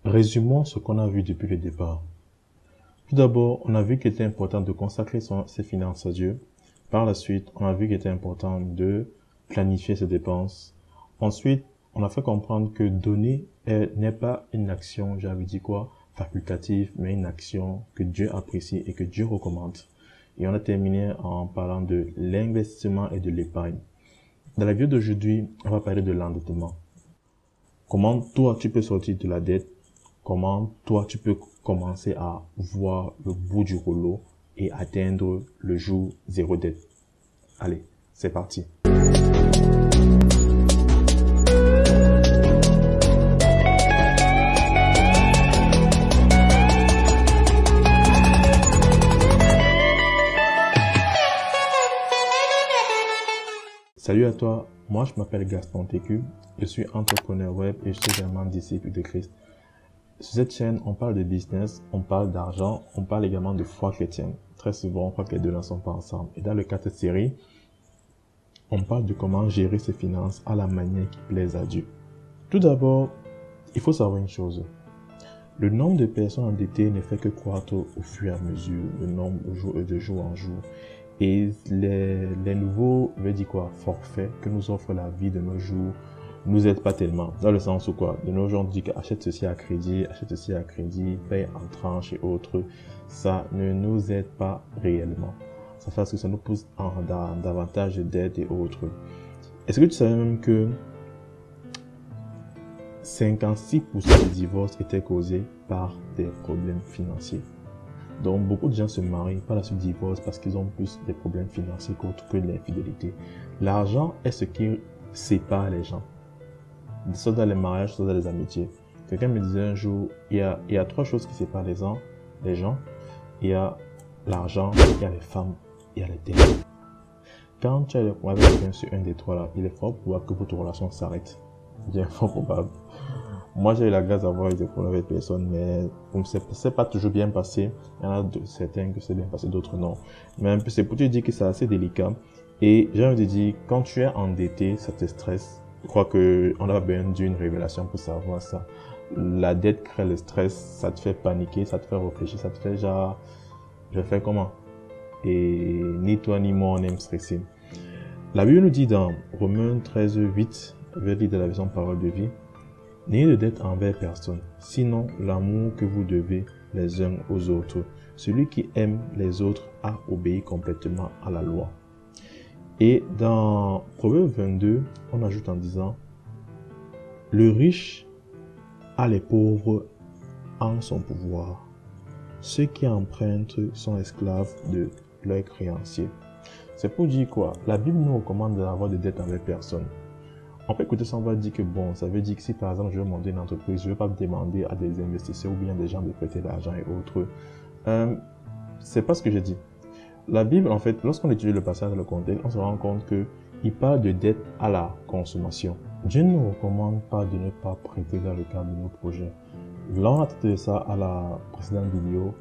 Résumons ce qu'on a vu depuis le départ. Tout d'abord, on a vu qu'il était important de consacrer ses finances à Dieu. Par la suite, on a vu qu'il était important de planifier ses dépenses. Ensuite, on a fait comprendre que donner n'est pas une action, j'avais dit quoi, facultative, mais une action que Dieu apprécie et que Dieu recommande. Et on a terminé en parlant de l'investissement et de l'épargne. Dans la vidéo d'aujourd'hui, on va parler de l'endettement. Comment toi, tu peux sortir de la dette? Comment toi, tu peux commencer à voir le bout du rouleau et atteindre le jour zéro dette? Allez, c'est parti. Salut à toi, moi je m'appelle Gaston Técu, je suis entrepreneur web et je suis également disciple de Christ. Sur cette chaîne, on parle de business, on parle d'argent, on parle également de foi chrétienne. Très souvent, on croit que les deux ne sont pas ensemble. Et dans le cas de cette série, on parle de comment gérer ses finances à la manière qui plaise à Dieu. Tout d'abord, il faut savoir une chose. Le nombre de personnes endettées ne fait que croître au fur et à mesure, le nombre de jour en jour. Et les nouveaux, je vais dire quoi, forfaits que nous offre la vie de nos jours, nous aident pas tellement. Dans le sens où quoi, de nos jours, on dit qu'achète ceci à crédit, paye en tranches et autres. Ça ne nous aide pas réellement. Ça fait que ça nous pousse dans davantage de dettes et autres. Est-ce que tu savais même que 56% des divorces étaient causés par des problèmes financiers? Donc, beaucoup de gens se marient, par la suite divorcent parce qu'ils ont plus des problèmes financiers qu'autre que l'infidélité. L'argent est ce qui sépare les gens. Soit dans les mariages, soit dans les amitiés. Quelqu'un me disait un jour, il y a trois choses qui séparent les gens. Il y a l'argent, il y a les femmes, il y a les dettes. Quand tu as des problèmes avec quelqu'un sur un des trois là, il est fort probable que votre relation s'arrête. Bien fort probable. Moi, j'ai eu la grâce d'avoir eu des problèmes avec personne, mais c'est pas toujours bien passé. Il y en a certains que c'est bien passé, d'autres non. Mais c'est pour te dire que c'est assez délicat. Et j'ai envie de dire, quand tu es endetté, ça te stresse. Je crois qu'on a besoin d'une révélation pour savoir ça. La dette crée le stress, ça te fait paniquer, ça te fait réfléchir, ça te fait genre, je fais comment? Et ni toi ni moi on aime stresser. La Bible nous dit dans Romains 13:8, je vais lire de la version Parole de vie, n'ayez de dette envers personne, sinon l'amour que vous devez les uns aux autres. Celui qui aime les autres a obéi complètement à la loi. Et dans Proverbe 22, on ajoute en disant, le riche a les pauvres en son pouvoir. Ceux qui empruntent sont esclaves de leurs créanciers. C'est pour dire quoi? La Bible nous recommande d'avoir des dettes envers personne. On peut écouter ça, on va dire que bon, ça veut dire que si par exemple je veux monter une entreprise, je ne vais pas demander à des investisseurs ou bien des gens de prêter de l'argent et autres. C'est pas ce que je dis. La Bible, en fait, lorsqu'on étudie le passage dans le contexte, on se rend compte qu'il parle de dette à la consommation. Dieu ne nous recommande pas de ne pas prêter dans le cadre de nos projets. Là, on a traité ça à la précédente vidéo,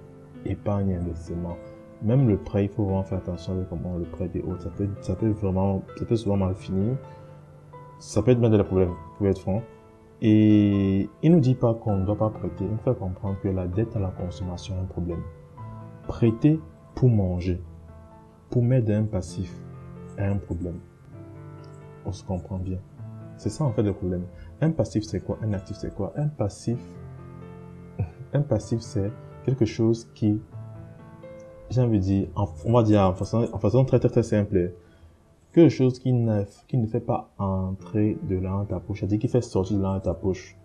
épargne et investissement. Même le prêt, il faut vraiment faire attention avec comment le prêt et autres. Ça peut souvent mal finir. Ça peut être bien des problèmes, pour être franc. Et il ne nous dit pas qu'on ne doit pas prêter. Il nous fait comprendre que la dette à la consommation est un problème. Prêter pour manger, pour mettre un passif, est un problème. On se comprend bien. C'est ça en fait le problème. Un passif c'est quoi? Un actif c'est quoi? Un passif c'est quelque chose qui, j'ai envie de dire, on va dire en façon très très très simple, quelque chose qui ne fait pas entrer de l'argent dans ta poche, c'est-à-dire qui fait sortir de l'argent dans ta poche.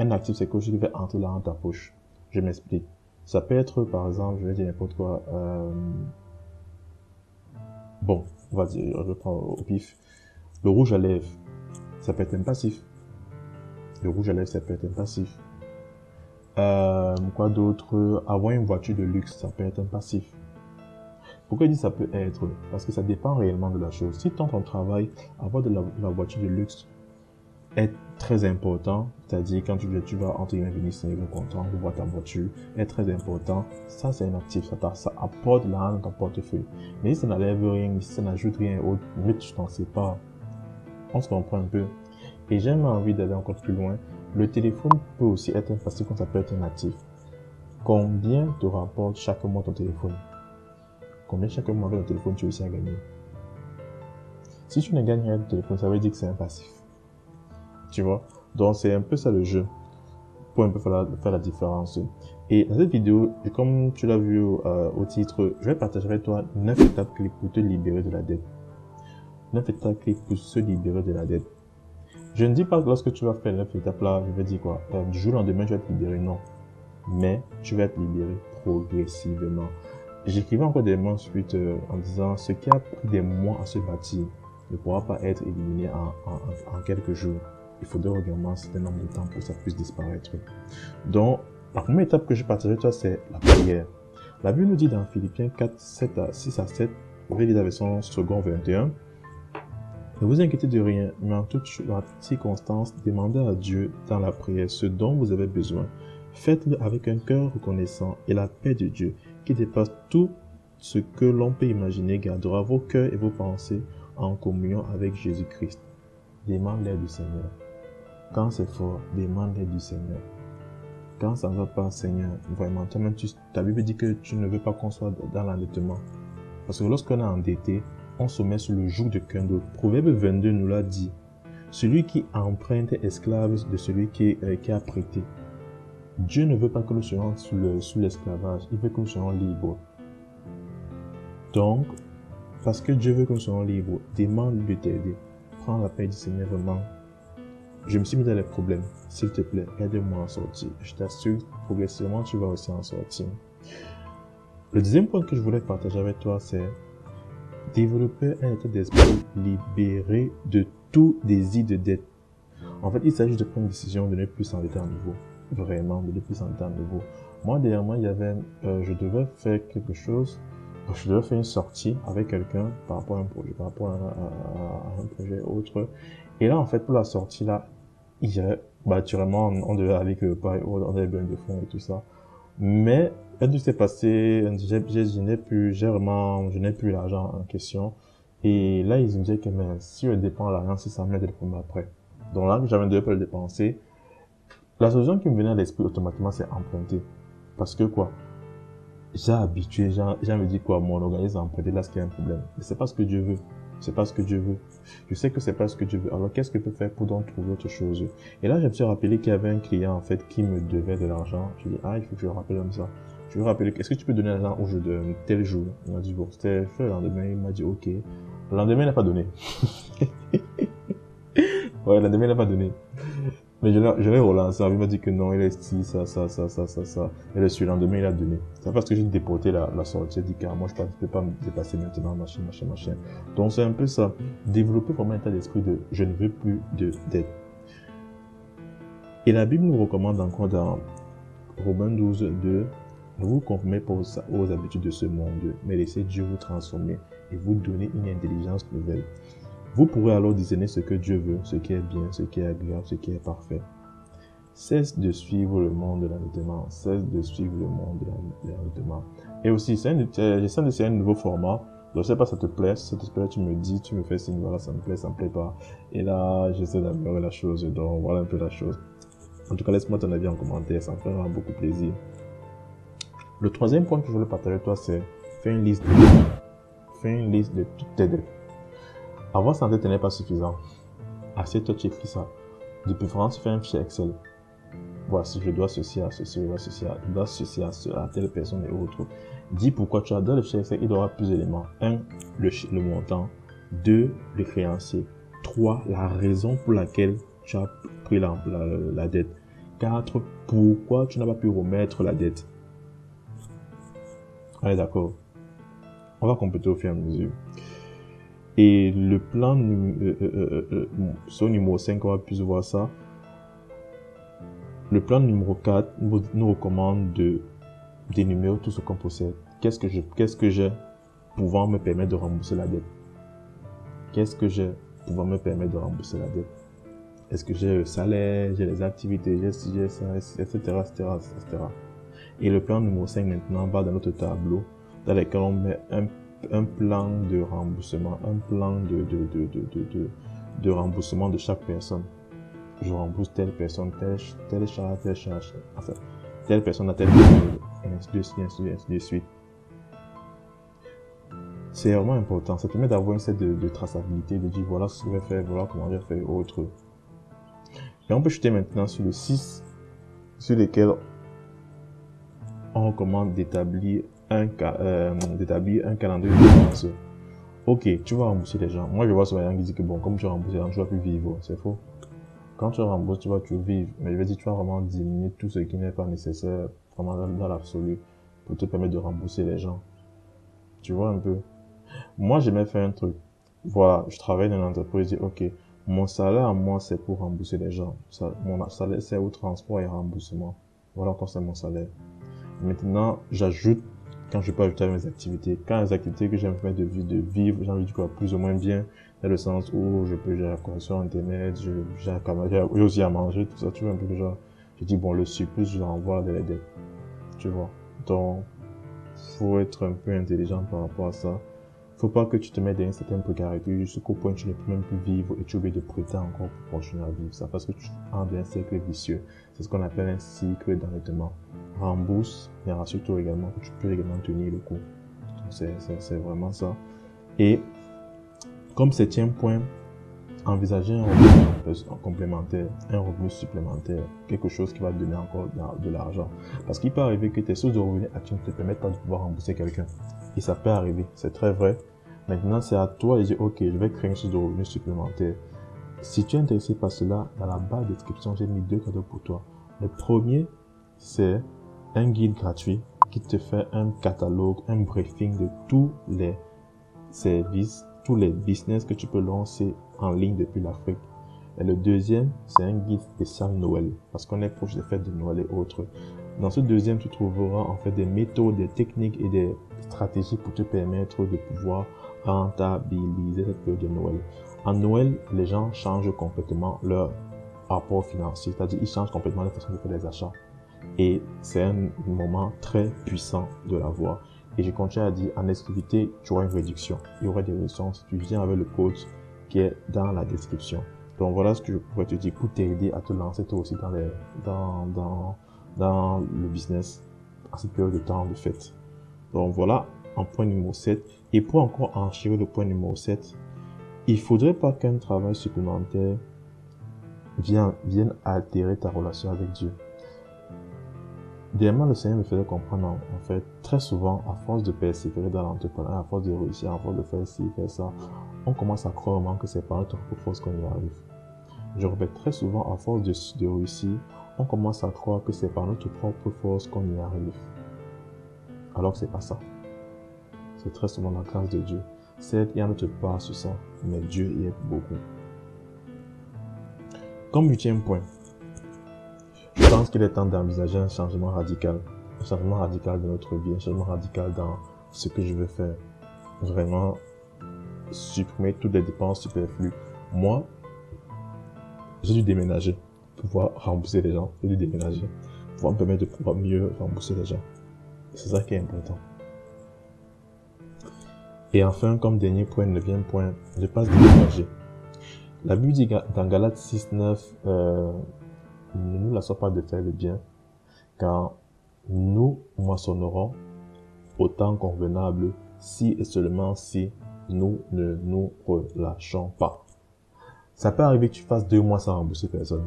Un actif c'est quelque chose qui fait entrer de l'argent dans ta poche. Je m'explique. Ça peut être par exemple, je vais dire n'importe quoi, bon, on va dire, je prends au pif, le rouge à lèvres, ça peut être un passif. Le rouge à lèvres, ça peut être un passif. Quoi d'autre? Avoir une voiture de luxe, ça peut être un passif. Pourquoi je dis ça peut être? Parce que ça dépend réellement de la chose. Si ton travail, avoir de la voiture de luxe est très important, c'est-à-dire quand tu vas entre guillemets venir signer le contrat, tu vois ta voiture, est très important, ça c'est un actif, ça apporte de l'argent dans ton portefeuille. Mais si ça n'enlève rien, si ça n'ajoute rien autre, mais tu t'en sais pas, on se comprend un peu. Et j'ai envie d'aller encore plus loin. Le téléphone peut aussi être un passif comme ça peut être un actif. Combien te rapporte chaque mois ton téléphone? Combien chaque mois avec ton téléphone tu réussis à gagner? Si tu ne gagnes rien de téléphone, ça veut dire que c'est un passif. Tu vois? Donc c'est un peu ça le jeu, pour un peu faire la différence. Et dans cette vidéo, comme tu l'as vu au titre, je vais partager avec toi 9 étapes clés pour te libérer de la dette. 9 étapes clés pour se libérer de la dette. Je ne dis pas que lorsque tu vas faire 9 étapes là, je vais dire quoi, du jour au lendemain, tu vas te libérer, non. Mais tu vas te libérer progressivement. J'écrivais encore des mots ensuite en disant, ce qui a pris des mois à se bâtir ne pourra pas être éliminé en quelques jours. Il faudra également un certain nombre de temps pour que ça puisse disparaître. Donc, la première étape que je partage avec toi, c'est la prière. La Bible nous dit dans Philippiens 4, 6 à 7, vous pouvez lire la version second 21, ne vous inquiétez de rien, mais en toute circonstance, demandez à Dieu dans la prière ce dont vous avez besoin. Faites-le avec un cœur reconnaissant et la paix de Dieu, qui dépasse tout ce que l'on peut imaginer, gardera vos cœurs et vos pensées en communion avec Jésus-Christ. Demande l'aide du Seigneur. Quand c'est fort, demande l'aide du Seigneur. Quand ça ne va pas, Seigneur, vraiment, toi-même, ta Bible dit que tu ne veux pas qu'on soit dans l'endettement. Parce que lorsqu'on est endetté, on se met sur le joug de quelqu'un d'autre. Proverbe 22 nous l'a dit. Celui qui emprunte est esclave de celui qui a prêté. Dieu ne veut pas que nous soyons sous l'esclavage. Il veut que nous soyons libres. Donc, parce que Dieu veut que nous soyons libres, demande-lui de t'aider. Prends la paix du Seigneur vraiment. Je me suis mis dans les problèmes. S'il te plaît, aide-moi à en sortir. Je t'assure, progressivement, tu vas aussi en sortir. Le deuxième point que je voulais partager avec toi, c'est développer un état d'esprit libéré de tout désir de dette. En fait, il s'agit de prendre une décision de ne plus s'endetter à nouveau. Vraiment, de ne plus s'endetter à nouveau. Moi, dernièrement, je devais faire quelque chose. Je devais faire une sortie avec quelqu'un par rapport à un projet, à un projet autre. Et là, en fait, pour la sortie, là, naturellement, on devait aller quelque part, on avait besoin de fonds et tout ça. Mais, quand tout s'est passé, je n'ai plus l'argent en question. Et là, ils me disaient que, mais, si je dépense l'argent, si ça m'aide le premier après. Donc là, j'avais devais pas le dépenser. La solution qui me venait à l'esprit automatiquement, c'est emprunter. Parce que quoi? J'ai me dit quoi, mon organisme a emprunté là, ce qui est un problème. Mais c'est pas ce que Dieu veut. C'est pas ce que Dieu veut. Je sais que c'est pas ce que Dieu veut. Alors, qu'est-ce que je peux faire pour donc trouver autre chose? Et là, je me suis rappelé qu'il y avait un client, en fait, qui me devait de l'argent. Je dis, il faut que je le rappelle comme ça. Je lui ai rappelé, est-ce que tu peux donner l'argent au jeu de tel jour? Il m'a dit, bon, c'était fait le lendemain. Il m'a dit, ok. Le lendemain, il n'a pas donné. Ouais, le lendemain, il n'a pas donné. Mais je l'ai relancé, il m'a dit que non, il est ici, ça. Et le surlendemain, il a donné. C'est parce que j'ai déporté la sortie, j'ai dit que moi, je ne peux pas me dépasser maintenant, machin. Donc, c'est un peu ça. Développer vraiment un état d'esprit de je ne veux plus de dette. Et la Bible nous recommande encore dans Romains 12, 2, ne vous conformez pas aux habitudes de ce monde, mais laissez Dieu vous transformer et vous donner une intelligence nouvelle. Vous pourrez alors discerner ce que Dieu veut, ce qui est bien, ce qui est agréable, ce qui est parfait. Cesse de suivre le monde de l'endettement. Cesse de suivre le monde de l'endettement. Et aussi, j'essaie d'essayer un nouveau format. Je ne sais pas si ça te plaît. Si ça te plaît, tu me dis, tu me fais signe, voilà, ça me plaît pas. Et là, j'essaie d'améliorer la chose. Donc, voilà un peu la chose. En tout cas, laisse-moi ton avis en commentaire. Ça me fera beaucoup plaisir. Le troisième point que je voulais partager avec toi, c'est faire une liste de toutes tes dettes. Avoir ça en tête n'est pas suffisant. Assieds-toi, tu écris ça. De préférence, fais un fichier Excel. Voici, je dois ceci à ceci, je dois ceci à telle personne et autres. Dis pourquoi tu as dans le fichier Excel, il y aura plus d'éléments. 1. Le montant. 2. Le créancier. 3. La raison pour laquelle tu as pris la dette. 4. Pourquoi tu n'as pas pu remettre la dette. Allez, d'accord. On va compléter au fur et à mesure. Et le plan sur numéro 5, on va plus voir ça. Le plan numéro 4 nous recommande d'énumérer tout ce qu'on possède. Qu'est-ce que j'ai pouvant me permettre de rembourser la dette? Qu'est-ce que j'ai pouvant me permettre de rembourser la dette? Est-ce que j'ai le salaire, j'ai les activités, j'ai ça, etc., etc., etc. Et le plan numéro 5 maintenant va dans notre tableau dans lequel on met un plan de remboursement, un plan de remboursement de chaque personne. je rembourse telle personne, telle charge, enfin, telle personne a telle chose, et ainsi de suite, ainsi de suite. C'est vraiment important. Ça permet d'avoir une certaine de traçabilité, de dire voilà ce que je vais faire, voilà comment je vais faire, autre. Et on peut jeter maintenant sur le 6, sur lesquels on recommande d'établir un calendrier de dépenses. Ok, tu vas rembourser les gens. Moi, je vois souvent les gens qui disent que bon, comme tu vas rembourser les gens, tu vas plus vivre. C'est faux. Quand tu rembourses, tu vas toujours vivre. Mais je veux dire, tu vas vraiment diminuer tout ce qui n'est pas nécessaire, vraiment dans l'absolu, pour te permettre de rembourser les gens. Tu vois un peu. Moi, j'aimais faire un truc. Voilà, je travaille dans une entreprise, je dis, ok, mon salaire à moi, c'est pour rembourser les gens. Mon salaire, c'est au transport et remboursement. Voilà quand c'est mon salaire. Maintenant, j'ajoute, quand je peux ajouter à mes activités, quand les activités que j'aime faire de vivre, j'ai envie de quoi, plus ou moins bien, dans le sens où je peux gérer la connexion Internet, j'ai aussi à manger, tout ça, tu vois un peu le genre. Je dis, bon, le surplus, je l'envoie vers les dettes. Tu vois. Donc, faut être un peu intelligent par rapport à ça. Faut pas que tu te mettes dans une certaine précarité jusqu'au point où tu ne peux même plus vivre et tu oublies de prêter encore pour continuer à vivre ça parce que tu entres dans un cercle vicieux. C'est ce qu'on appelle un cycle d'endettement. Rembourse, mais rassure-toi également que tu peux également tenir le coup. C'est vraiment ça. Et comme septième point, envisager un revenu complémentaire, un revenu supplémentaire, quelque chose qui va te donner encore de l'argent. Parce qu'il peut arriver que tes sources de revenus actuels ne te permettent pas de pouvoir rembourser quelqu'un. Et ça peut arriver, c'est très vrai. Maintenant, c'est à toi de dire, ok, je vais créer une source de revenus supplémentaire. Si tu es intéressé par cela, dans la barre de description, j'ai mis 2 cadeaux pour toi. Le premier, c'est un guide gratuit qui te fait un catalogue, un briefing de tous les services, tous les business que tu peux lancer en ligne depuis l'Afrique. Et le deuxième, c'est un guide spécial Noël, parce qu'on est proche des fêtes de Noël et autres. Dans ce deuxième, tu trouveras en fait des méthodes, des techniques et des stratégies pour te permettre de pouvoir rentabiliser cette période de Noël. En Noël, les gens changent complètement leur rapport financier, c'est-à-dire ils changent complètement la façon de faire les achats. Et c'est un moment très puissant de l'avoir. Et je continue à dire, en exclusivité, tu auras une réduction. Il y aura des réductions si tu viens avec le code qui est dans la description. Donc voilà ce que je pourrais te dire pour t'aider à te lancer toi aussi dans le business à cette période de temps de fête. Donc voilà, en point numéro 7. Et pour encore enchérir le point numéro 7, il faudrait pas qu'un travail supplémentaire vienne altérer ta relation avec Dieu. Dernièrement, le Seigneur me faisait comprendre, en fait, très souvent, à force de persévérer dans l'entrepreneuriat, à force de réussir, à force de faire ci, faire ça, on commence à croire vraiment que c'est par notre propre force qu'on y arrive. Je répète très souvent, à force de réussir, on commence à croire que c'est par notre propre force qu'on y arrive. Alors que c'est pas ça. C'est très souvent la grâce de Dieu. Certes, il y a notre part sur ça, mais Dieu y est beaucoup. Comme 8e point, je pense qu'il est temps d'envisager un changement radical. Un changement radical de notre vie, un changement radical dans ce que je veux faire. Vraiment, supprimer toutes les dépenses superflues. Moi, j'ai dû déménager pour pouvoir rembourser les gens. J'ai dû déménager pour pouvoir me permettre de pouvoir mieux rembourser les gens. C'est ça qui est important. Et enfin, comme dernier point, 9e point, ne pas se décourager. La Bible dit dans Galates 6:9, ne nous lassons pas de faire le bien, car nous moissonnerons au temps convenable si et seulement si nous ne nous relâchons pas. Ça peut arriver que tu fasses 2 mois sans rembourser personne.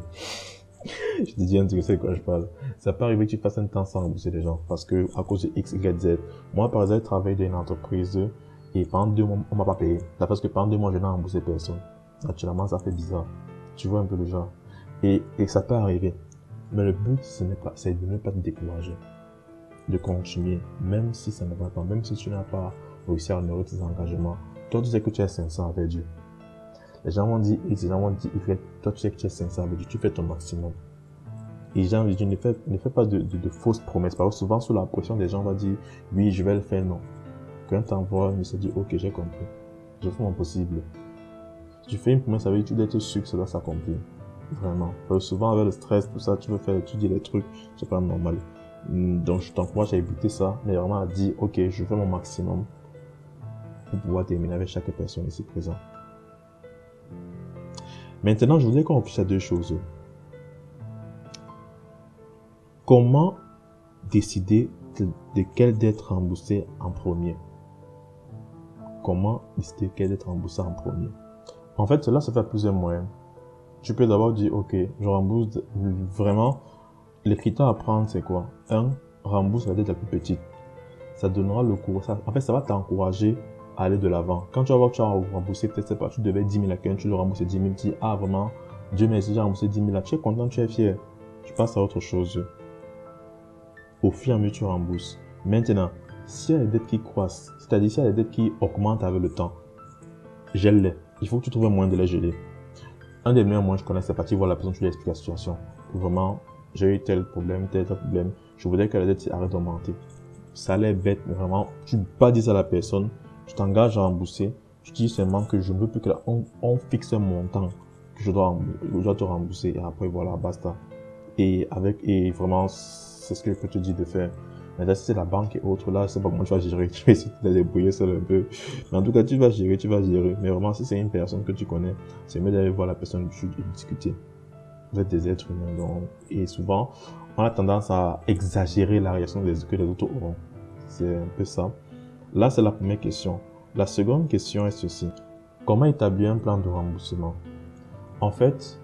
Je te dis un truc, c'est de quoi je parle. Ça peut arriver que tu fasses un temps sans rembourser les gens parce que à cause de X, Y, Z. Moi, par exemple, je travaille dans une entreprise et pendant 2 mois, on m'a pas payé. C'est parce que pendant 2 mois, je n'ai remboursé personne. Naturellement, ça fait bizarre. Tu vois un peu le genre. Et ça peut arriver. Mais le but, c'est de ne pas te décourager. De continuer, même si ça ne va pas, même si tu n'as pas réussi à honorer tes engagements. Toi, tu sais que tu es sincère avec Dieu. Les gens vont dire X, les gens vont dire Y. Toi, tu sais que tu es sincère avec Dieu. Tu fais ton maximum. Et les gens disent, ne fais pas de fausses promesses. Parce que souvent, sous la pression, les gens vont dire, oui, je vais le faire, non. Quand t'envoies, il se dit, ok, j'ai compris. Je fais mon possible. Si tu fais une promesse avec, tu dois être sûr que ça doit s'accomplir. Vraiment. Parce que souvent, avec le stress, tout ça, tu dis les trucs, c'est pas normal. Donc, je t'encourage à éviter ça, mais vraiment à dire, ok, je fais mon maximum pour pouvoir terminer avec chaque personne ici présente. Maintenant, je voudrais qu'on réfléchisse à 2 choses. Comment décider de quelle dette rembourser en premier? Comment décider quelle dette rembourser en premier? En fait, cela se fait à plusieurs moyens. Tu peux d'abord dire, ok, je rembourse vraiment. Les critères à prendre, c'est quoi? Rembourse la dette la plus petite. Ça donnera le courage. En fait, ça va t'encourager à aller de l'avant. Quand tu vas voir que tu as remboursé, peut-être, c'est pas, tu devais 10 000 à quelqu'un, tu le rembourses 10 000, tu dis, ah, vraiment, Dieu merci, j'ai remboursé 10 000 là. Tu es content, tu es fier. Tu passes à autre chose. Au fur et à mesure, tu rembourses. Maintenant, s'il y a des dettes qui croissent, c'est-à-dire s'il y a des dettes qui augmentent avec le temps, gèle-les. Il faut que tu trouves un moyen de les geler. Un des meilleurs moyens que je connais, c'est partir voir la personne, tu lui expliques la situation. Vraiment, j'ai eu tel problème, tel problème. Je voudrais que la dette arrête d'augmenter. Ça a l'air bête, mais vraiment, tu ne peux pas dire ça à la personne. Tu t'engages à rembourser. Tu dis seulement que je ne veux plus que on fixe un montant que je dois te rembourser. Et après, voilà, basta. Et vraiment, c'est ce que je peux te dire de faire. Mais là, si c'est la banque et autres, là, je sais pas comment tu vas gérer. Tu vas essayer de te débrouiller seul un peu. Mais en tout cas, tu vas gérer. Mais vraiment, si c'est une personne que tu connais, c'est mieux d'aller voir la personne et discuter. Vous êtes des êtres humains, donc, et souvent, on a tendance à exagérer la réaction que les autres auront. C'est un peu ça. Là, c'est la première question. La seconde question est ceci. Comment établir un plan de remboursement? En fait,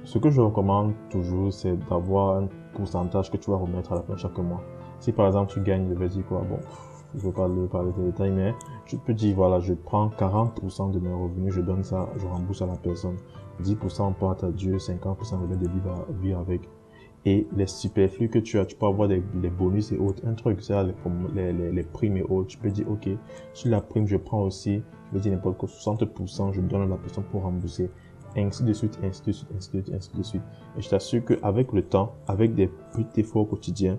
ce que je recommande toujours, c'est d'avoir un pourcentage que tu vas remettre à la fin de chaque mois. Si par exemple tu gagnes, je vais dire quoi, bon, je ne veux pas parler des détails, mais tu peux dire, voilà, je prends 40% de mes revenus, je donne ça, je rembourse à la personne. 10% porte à Dieu, 50% de vivre avec. Et les superflus que tu as, tu peux avoir les bonus et autres. Un truc, c'est les primes et autres. Tu peux dire, ok, sur la prime, je prends aussi, je vais dire n'importe quoi, 60%, je donne à la personne pour rembourser. Ainsi de suite, ainsi de suite, ainsi de suite, ainsi de suite. Et je t'assure qu'avec le temps, avec des petits efforts quotidiens,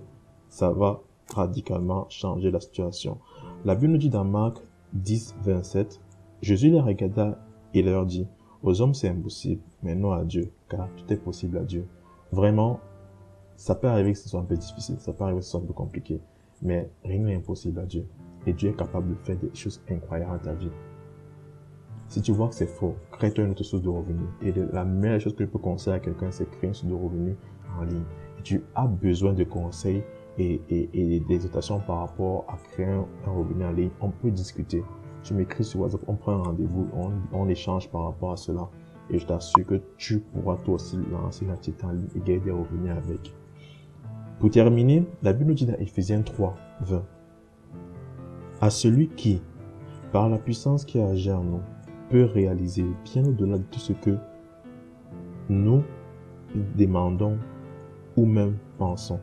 ça va radicalement changer la situation. La Bible nous dit dans Marc 10, 27, Jésus les regarda et leur dit, aux hommes c'est impossible, mais non à Dieu, car tout est possible à Dieu. Vraiment, ça peut arriver que ce soit un peu difficile, ça peut arriver que ce soit un peu compliqué, mais rien n'est impossible à Dieu. Et Dieu est capable de faire des choses incroyables dans ta vie. Si tu vois que c'est faux, crée-toi une autre source de revenus. Et la meilleure chose que je peux conseiller à quelqu'un, c'est créer une source de revenus en ligne. Et tu as besoin de conseils et des exhortations par rapport à créer un revenu en ligne. On peut discuter. Tu m'écris sur WhatsApp, on prend un rendez-vous, on échange par rapport à cela. Et je t'assure que tu pourras toi aussi lancer une activité en ligne et gagner des revenus avec. Pour terminer, la Bible nous dit dans Ephésiens 3, 20. À celui qui, par la puissance qui agit en nous, peut réaliser bien au-delà de tout ce que nous demandons ou même pensons.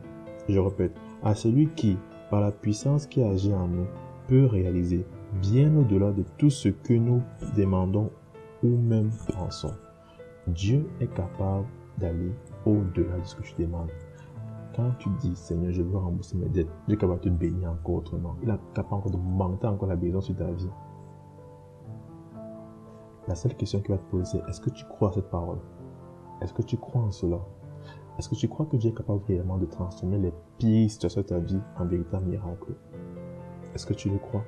Je répète, à celui qui, par la puissance qui agit en nous, peut réaliser bien au-delà de tout ce que nous demandons ou même pensons. Dieu est capable d'aller au-delà de ce que tu demandes. Quand tu dis, Seigneur, je veux rembourser mes dettes, Dieu est capable de te bénir encore autrement. Il est capable encore de monter encore la bénédiction sur ta vie. La seule question qu'il va te poser, c'est est-ce que tu crois à cette parole? Est-ce que tu crois en cela? Est-ce que tu crois que Dieu est capable réellement de transformer les pires situations de ta vie en véritable miracle? Est-ce que tu le crois?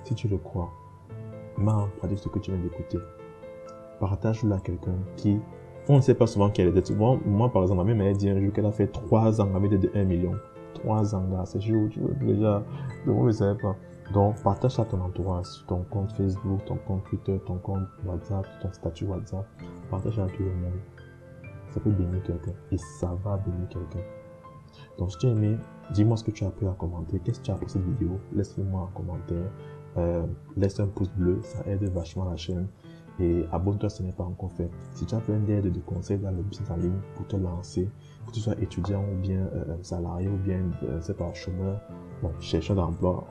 Si tu le crois, mets en pratique ce que tu viens d'écouter. Partage-le à quelqu'un qui... On ne sait pas souvent quelle est dette. Souvent, moi, par exemple, ma mère m'a dit un jour qu'elle a fait 3 ans avec des de 1 million. 3 ans là, c'est chaud, tu vois, déjà. Donc, on ne savait pas. Donc, partage ça à ton entourage, sur ton compte Facebook, ton compte Twitter, ton compte WhatsApp, ton statut WhatsApp. Partage ça à tout le monde. Ça peut bénir quelqu'un et ça va bénir quelqu'un. Donc, si tu as aimé, dis-moi ce que tu as appris à commenter. Qu'est-ce que tu as appris cette vidéo? Laisse-le-moi en commentaire. Laisse un pouce bleu, ça aide vachement la chaîne. Et abonne-toi si ce n'est pas encore fait. Si tu as besoin d'aide, de conseils dans le business en ligne pour te lancer, que tu sois étudiant ou bien salarié ou bien c'est pas chômeur, bon, chercheur d'emploi,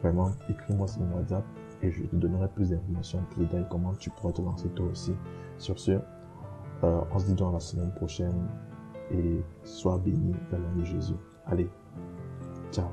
vraiment, écris-moi sur mon WhatsApp et je te donnerai plus d'informations, plus de détails, comment tu pourras te lancer toi aussi. Sur ce, on se dit dans la semaine prochaine et sois béni dans le nom de Jésus. Allez, ciao.